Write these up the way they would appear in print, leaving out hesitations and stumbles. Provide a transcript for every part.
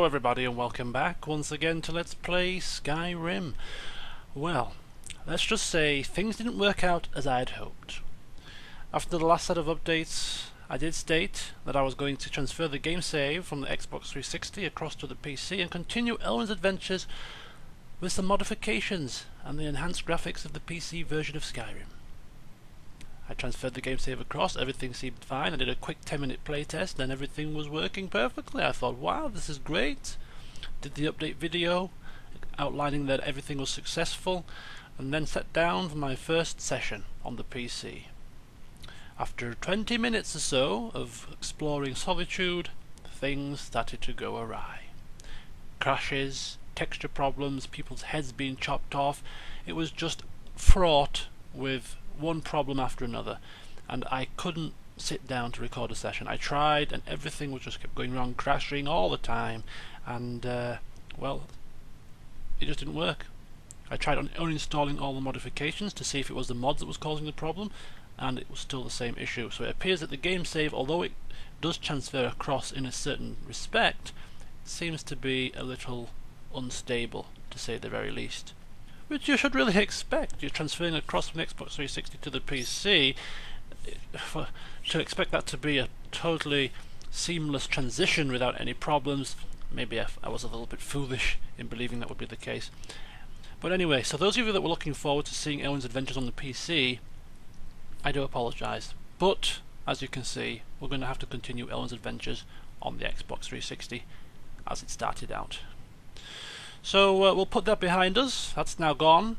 Hello everybody and welcome back once again to Let's Play Skyrim. Well, let's just say things didn't work out as I had hoped. After the last set of updates, I did state that I was going to transfer the game save from the Xbox 360 across to the PC and continue Elwynn's adventures with some modifications and the enhanced graphics of the PC version of Skyrim. I transferred the game save across, everything seemed fine. I did a quick 10-minute playtest and everything was working perfectly. I thought, wow, this is great. Did the update video outlining that everything was successful, and then sat down for my first session on the PC. After 20 minutes or so of exploring Solitude, things started to go awry. Crashes, texture problems, people's heads being chopped off. It was just fraught with one problem after another, and I couldn't sit down to record a session. I tried and everything was just kept going wrong, crashing all the time, and well, it just didn't work. I tried uninstalling all the modifications to see if it was the mods that was causing the problem, and it was still the same issue. So it appears that the game save, although it does transfer across in a certain respect, seems to be a little unstable, to say the very least. Which you should really expect. You're transferring across from the Xbox 360 to the PC. To expect that to be a totally seamless transition without any problems, maybe I was a little bit foolish in believing that would be the case. But anyway, so those of you that were looking forward to seeing Elwynn's adventures on the PC, I do apologise. But, as you can see, we're going to have to continue Elwynn's adventures on the Xbox 360 as it started out. So we'll put that behind us. That's now gone.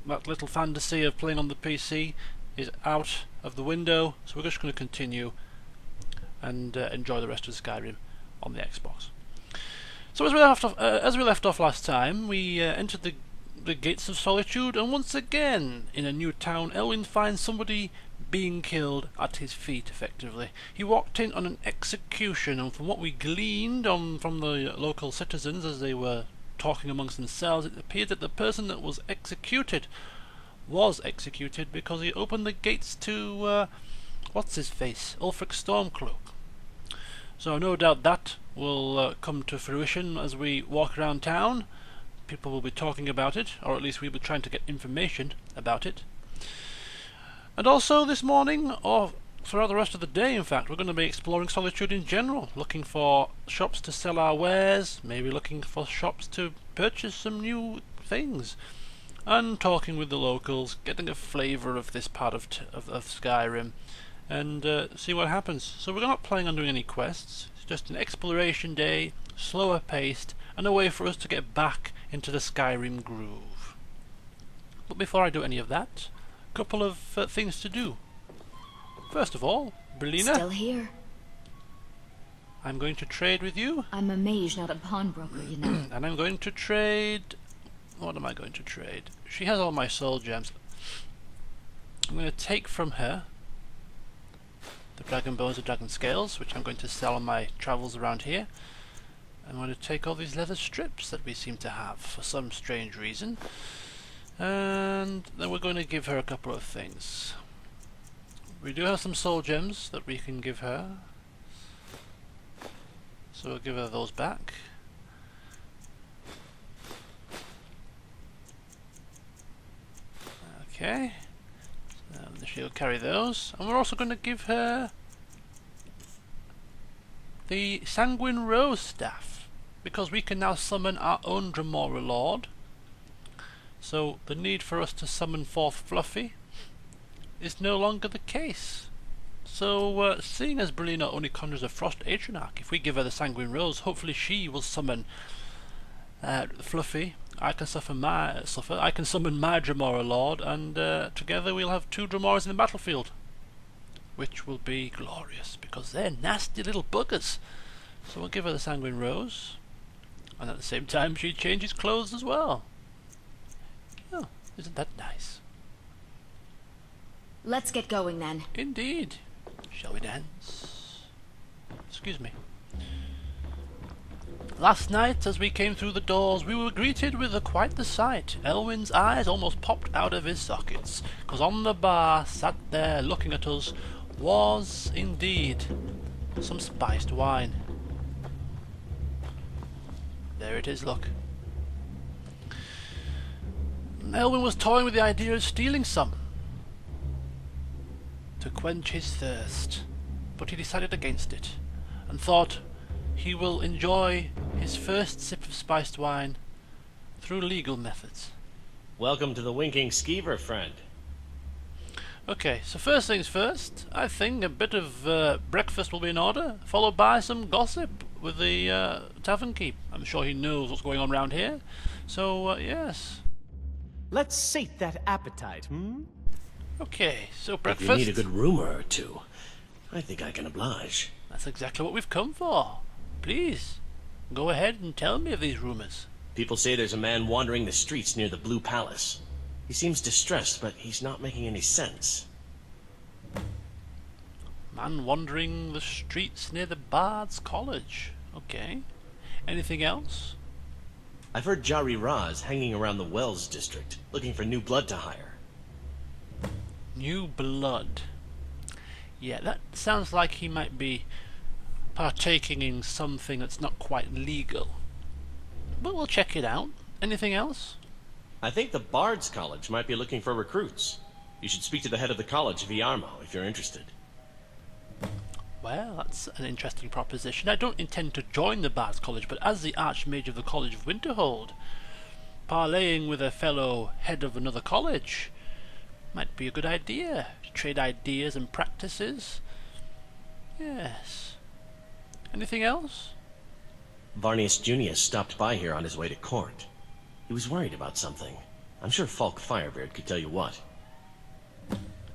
That little fantasy of playing on the PC is out of the window, so we're just going to continue and enjoy the rest of Skyrim on the Xbox. So as we left off last time, we entered the gates of Solitude, and once again in a new town, Elwynn finds somebody being killed at his feet, effectively. He walked in on an execution, and from what we gleaned from the local citizens as they were talking amongst themselves, it appeared that the person that was executed because he opened the gates to what's his face, Ulfric Stormcloak. So no doubt that will come to fruition as we walk around town. People will be talking about it, or at least we'll be trying to get information about it. And also this morning, or throughout the rest of the day in fact, we're going to be exploring Solitude in general, looking for shops to sell our wares, maybe looking for shops to purchase some new things, and talking with the locals, getting a flavour of this part of Skyrim, and see what happens. So we're not planning on doing any quests, it's just an exploration day, slower paced, and a way for us to get back into the Skyrim groove. But before I do any of that, a couple of things to do. First of all, Berlina. Still here. I'm going to trade with you. I'm a mage, not a pawnbroker, you know. And I'm going to trade... What am I going to trade? She has all my soul gems. I'm going to take from her the dragon bones and dragon scales, which I'm going to sell on my travels around here. I'm going to take all these leather strips that we seem to have for some strange reason. And then we're going to give her a couple of things. We do have some soul gems that we can give her, so we'll give her those back. Okay, she'll carry those, and we're also going to give her the Sanguine Rose Staff, because we can now summon our own Dremora Lord. So the need for us to summon forth Fluffy is no longer the case. So seeing as Berlina only conjures a Frost Atronach, if we give her the Sanguine Rose, hopefully she will summon Fluffy. I can summon my Dremora Lord, and together we'll have two Dremoras in the battlefield, which will be glorious because they're nasty little buggers. So we'll give her the Sanguine Rose, and at the same time she changes clothes as well. Oh, isn't that nice? Let's get going then. Indeed. Shall we dance? Excuse me. Last night, as we came through the doors, we were greeted with quite the sight. Elwynn's eyes almost popped out of his sockets, because on the bar, sat there looking at us, was indeed some spiced wine. There it is, look. Elwynn was toying with the idea of stealing some to quench his thirst, but he decided against it and thought he will enjoy his first sip of spiced wine through legal methods. Welcome to the Winking Skeever, friend. Okay, so first things first, I think a bit of breakfast will be in order, followed by some gossip with the tavern keep. I'm sure he knows what's going on around here, so yes. Let's sate that appetite, hmm? Okay, so If breakfast. you need a good rumor or two, I think I can oblige. That's exactly what we've come for. Please, go ahead and tell me of these rumors. People say there's a man wandering the streets near the Blue Palace. He seems distressed, but he's not making any sense. Man wandering the streets near the Bard's College. Okay. Anything else? I've heard Jari Raz hanging around the Wells district, looking for new blood to hire. New blood. Yeah, that sounds like he might be partaking in something that's not quite legal. But we'll check it out. Anything else? I think the Bard's College might be looking for recruits. You should speak to the head of the college, Viarmo, if you're interested. Well, that's an interesting proposition. I don't intend to join the Bard's College, but as the Archmage of the College of Winterhold, parleying with a fellow head of another college might be a good idea. Trade ideas and practices. Yes. Anything else? Varnius Junius stopped by here on his way to court. He was worried about something. I'm sure Falk Firebeard could tell you what.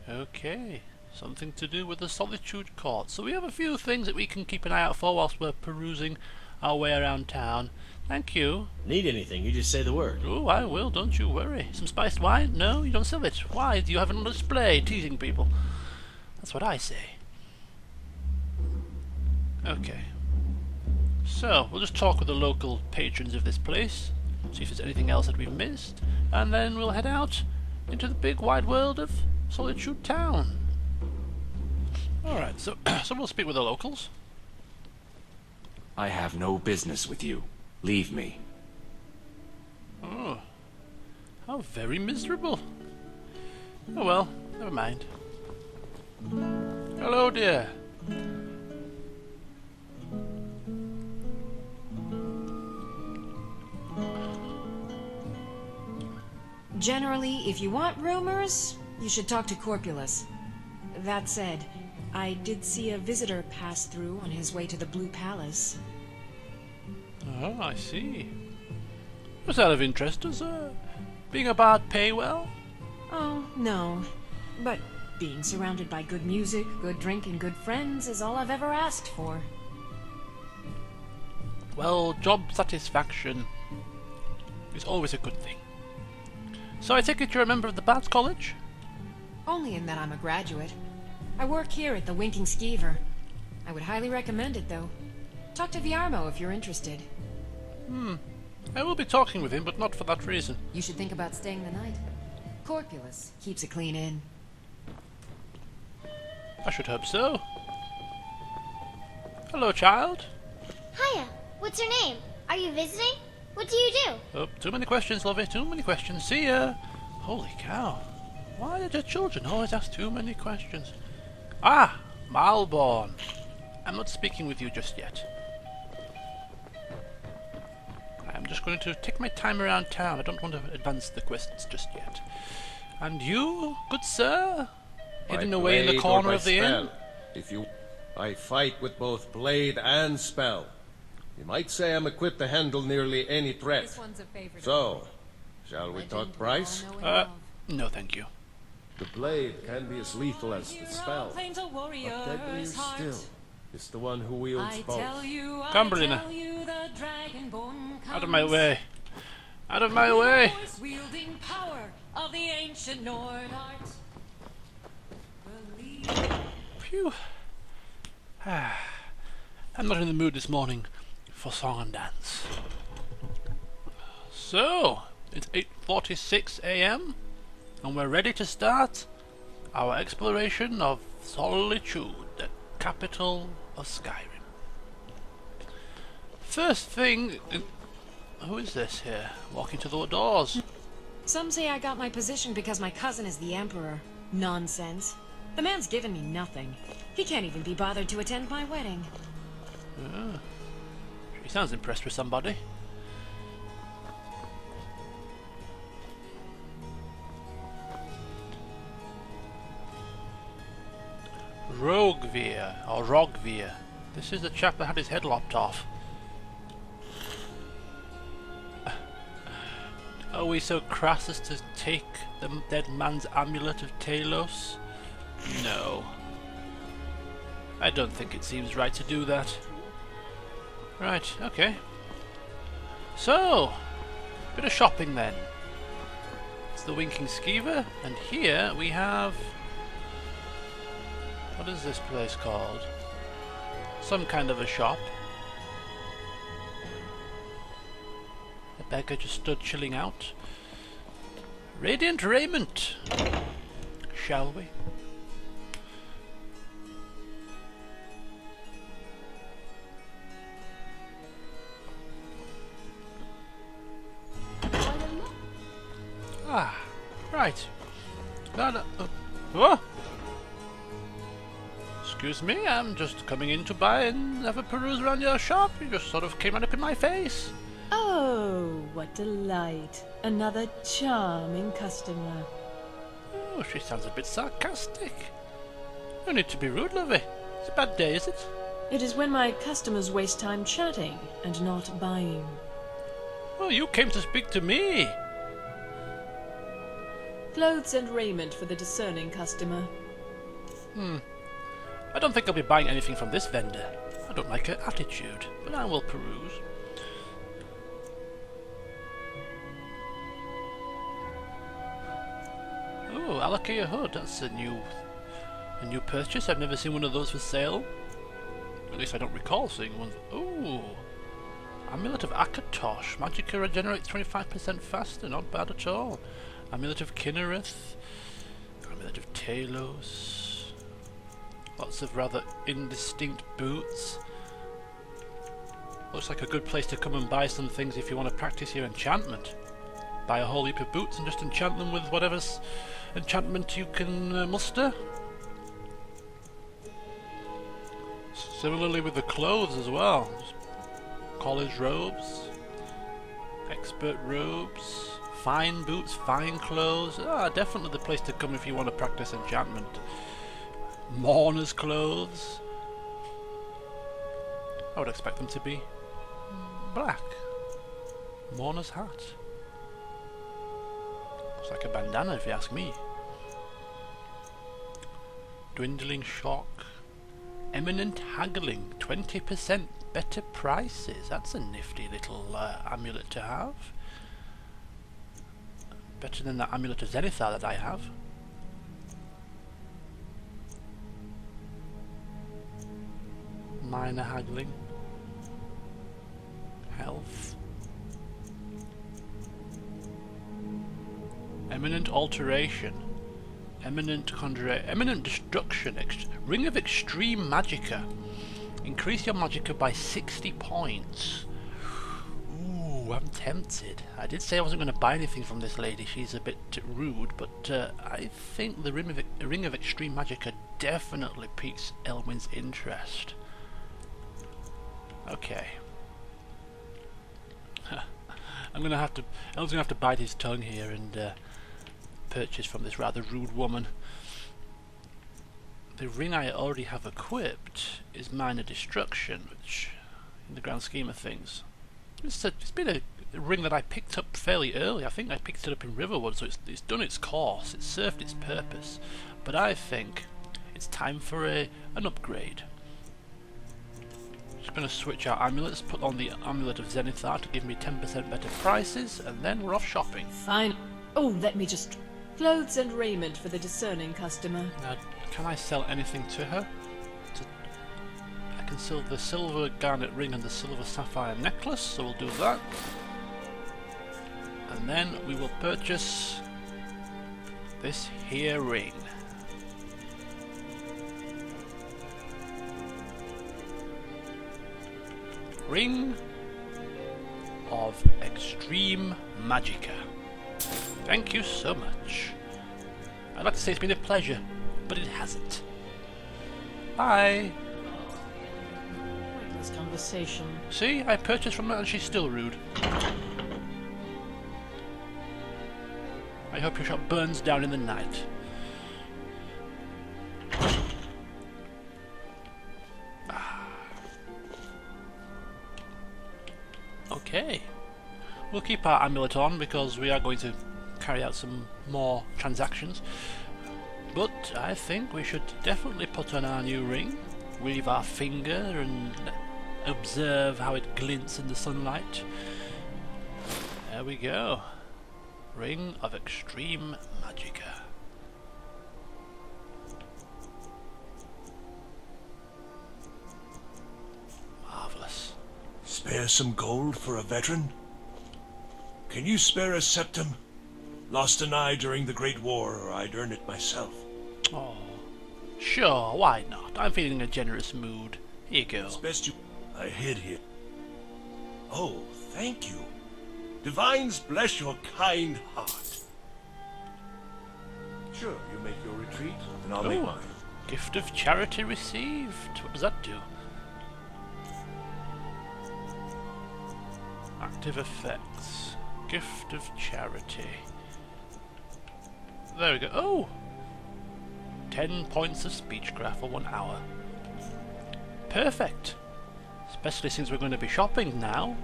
Okay. Something to do with the Solitude Court. So we have a few things that we can keep an eye out for whilst we're perusing our way around town. Thank you. Need anything, you just say the word. Oh, I will, don't you worry. Some spiced wine? No, you don't sell it. Why? Do you have it on display? Teasing people. That's what I say. Okay. So, we'll just talk with the local patrons of this place, see if there's anything else that we've missed, and then we'll head out into the big wide world of Solitude Town. Alright, so we'll speak with the locals. I have no business with you. Leave me. Oh, how very miserable. Oh well, never mind. Hello, dear. Generally, if you want rumors, you should talk to Corpulus. That said, I did see a visitor pass through on his way to the Blue Palace. Oh, I see. Just out of interest, does being a bard pay well? Oh, no. But being surrounded by good music, good drink, and good friends is all I've ever asked for. Well, job satisfaction is always a good thing. So I take it you're a member of the Bard's College? Only in that I'm a graduate. I work here at the Winking Skeever. I would highly recommend it, though. Talk to Viarmo if you're interested. I will be talking with him, but not for that reason. You should think about staying the night. Corpulus keeps a clean inn. I should hope so. Hello, child. Hiya, what's your name? Are you visiting? What do you do? Oh, too many questions, lovey, too many questions. See ya. Holy cow. Why did your children always ask too many questions? Ah, Malborn. I'm not speaking with you just yet. I'm just going to take my time around town. I don't want to advance the quests just yet. And you, good sir? Hidden away in the corner of the inn? I fight with both blade and spell. You might say I'm equipped to handle nearly any threat. This one's a favorite. So, shall we talk price? No thank you. The blade can be as lethal as the spell. But deadlier still is the one who wields both. Cumberlina. Out of my way. Out of my way. Wielding power of the ancient Nord art. Phew. I'm not in the mood this morning for song and dance. So, it's 8:46 a.m. and we're ready to start our exploration of Solitude, the capital of Skyrim. First thing, who is this here? Walking to the doors. Some say I got my position because my cousin is the Emperor. Nonsense. The man's given me nothing. He can't even be bothered to attend my wedding. She sounds impressed with somebody. Rogveer, or Rogveer. This is the chap that had his head lopped off. Are we so crass as to take the dead man's amulet of Talos? No. I don't think it seems right to do that. Right, okay. So, bit of shopping then. It's the Winking Skeever, and here we have... what is this place called? Some kind of a shop. The beggar just stood chilling out. Radiant Raiment! Shall we? Ah, right. Oh! Excuse me, I'm just coming in to buy and have a peruse around your shop. You just sort of came right up in my face. Oh, what delight. Another charming customer. Oh, she sounds a bit sarcastic. No need to be rude, lovey. It's a bad day, is it? It is when my customers waste time chatting and not buying. Oh, you came to speak to me. Clothes and raiment for the discerning customer. I don't think I'll be buying anything from this vendor. I don't like her attitude, but I will peruse. Oh, Alakaya hood. That's a new purchase. I've never seen one of those for sale. At least I don't recall seeing one. Ooh, Amulet of Akatosh. Magicka regenerates 25% faster. Not bad at all. Amulet of Kinnereth. Amulet of Talos. Lots of rather indistinct boots. Looks like a good place to come and buy some things if you want to practice your enchantment. Buy a whole heap of boots and just enchant them with whatever enchantment you can muster. Similarly with the clothes as well. College robes, expert robes, fine boots, fine clothes. Definitely the place to come if you want to practice enchantment. Mourner's clothes. I would expect them to be black. Mourner's hat. Looks like a bandana if you ask me. Dwindling shock. Eminent haggling. 20% better prices. That's a nifty little amulet to have. Better than that amulet of Zenithar that I have. Minor haggling. Health. Eminent alteration. Eminent conjure. Eminent destruction. Ring of extreme magicka. Increase your magicka by 60 points. Ooh, I'm tempted. I did say I wasn't going to buy anything from this lady. She's a bit rude, but I think the ring of extreme magicka definitely piques Elwynn's interest. Okay. Elwynn's gonna have to bite his tongue here and purchase from this rather rude woman. The ring I already have equipped is minor destruction, which, in the grand scheme of things, it's been a ring that I picked up fairly early. I think I picked it up in Riverwood, so it's done its course. It's served its purpose. But I think it's time for an upgrade. Just going to switch out amulets, put on the Amulet of Zenithar to give me 10% better prices, and then we're off shopping. Fine. Oh, let me just... Clothes and raiment for the discerning customer. Now, can I sell anything to her? I can sell the silver garnet ring and the silver sapphire necklace, so we'll do that. And then we will purchase this here ring. Ring of Extreme Magicka. Thank you so much. I'd like to say it's been a pleasure, but it hasn't. Bye! Pointless conversation. See, I purchased from her and she's still rude. I hope your shop burns down in the night. Okay. We'll keep our amulet on because we are going to carry out some more transactions. But I think we should definitely put on our new ring, weave our finger and observe how it glints in the sunlight. There we go. Ring of Extreme Magicka. Marvellous. Spare some gold for a veteran? Can you spare a septum? Lost an eye during the Great War, or I'd earn it myself. Oh, sure, why not? I'm feeling in a generous mood. Here you go. It's best you... I hid here. Oh, thank you. Divines bless your kind heart. Sure, you make your retreat, and I'll make Oh, mine. gift of charity received. What does that do? Active effects. Gift of charity. There we go. Oh! 10 points of speechcraft for 1 hour. Perfect. Especially since we're going to be shopping now.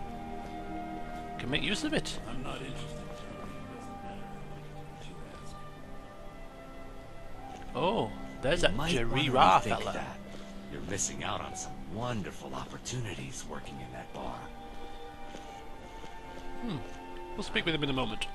Can make use of it. I'm not interested. Oh, there's that Might wanna Jerry-Ra rethink fella. that. You're missing out on some wonderful opportunities working in that bar. We'll speak with him in a moment.